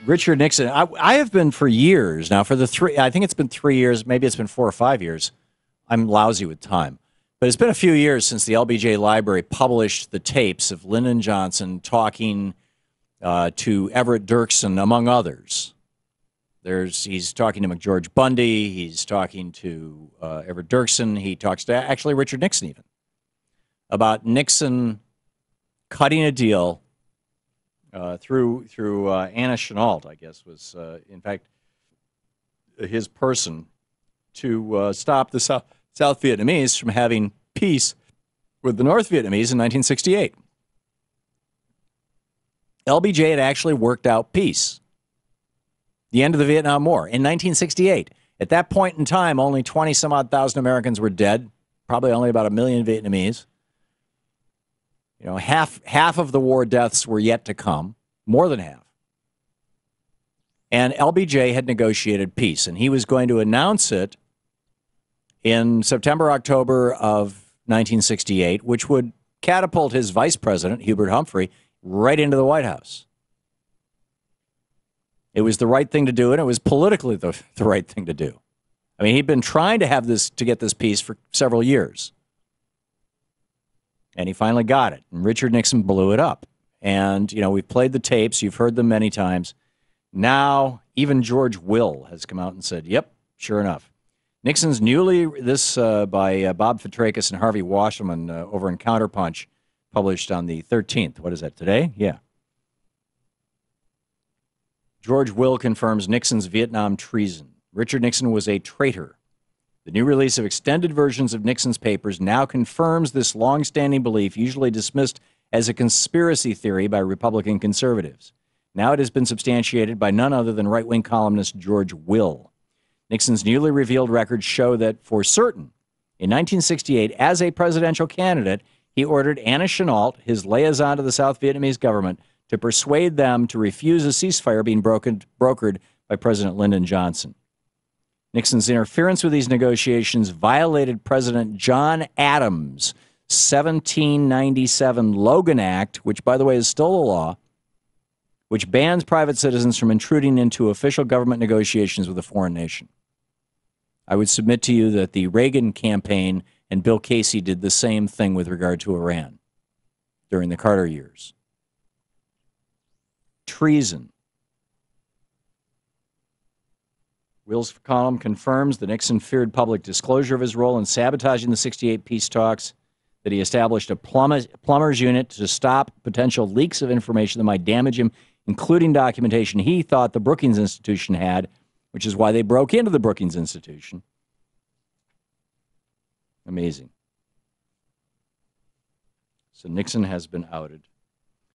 Richard Nixon, I have been for years now, I think it's been 3 years, maybe it's been 4 or 5 years. I'm lousy with time. But it's been a few years since the LBJ Library published the tapes of Lyndon Johnson talking to Everett Dirksen, among others. He's talking to McGeorge Bundy. He's talking to Everett Dirksen. He talks to actually Richard Nixon even about Nixon cutting a deal through Anna Chennault, I guess, was in fact his person to stop the South Vietnamese from having peace with the North Vietnamese in 1968. LBJ had actually worked out peace. The end of the Vietnam War in 1968. At that point in time, only 20-some-odd thousand Americans were dead, probably only about 1 million Vietnamese. You know, half of the war deaths were yet to come, more than half. And LBJ had negotiated peace, and he was going to announce it in September, October of 1968, which would catapult his vice president, Hubert Humphrey, right into the White House. It was the right thing to do, and it was politically the right thing to do. I mean, he'd been trying to get this peace for several years. And he finally got it. And Richard Nixon blew it up. And, you know, we've played the tapes. You've heard them many times. Now, even George Will has come out and said, yep, sure enough. Nixon's by Bob Fitrakis and Harvey Wasserman over in Counterpunch, published on the 13th. What is that, today? Yeah. George Will confirms Nixon's Vietnam treason. Richard Nixon was a traitor. The new release of extended versions of Nixon's papers now confirms this long-standing belief, usually dismissed as a conspiracy theory by Republican conservatives. Now it has been substantiated by none other than right-wing columnist George Will. Nixon's newly revealed records show that, for certain, in 1968, as a presidential candidate, he ordered Anna Chennault, his liaison to the South Vietnamese government, to persuade them to refuse a ceasefire being brokered by President Lyndon Johnson. Nixon's interference with these negotiations violated President John Adams' 1797 Logan Act, which, by the way, is still a law, which bans private citizens from intruding into official government negotiations with a foreign nation. I would submit to you that the Reagan campaign and Bill Casey did the same thing with regard to Iran during the Carter years. Treason. Will's column confirms that Nixon feared public disclosure of his role in sabotaging the 68 peace talks, that he established a plumbers unit to stop potential leaks of information that might damage him, including documentation he thought the Brookings Institution had, which is why they broke into the Brookings Institution. Amazing. So Nixon has been outed.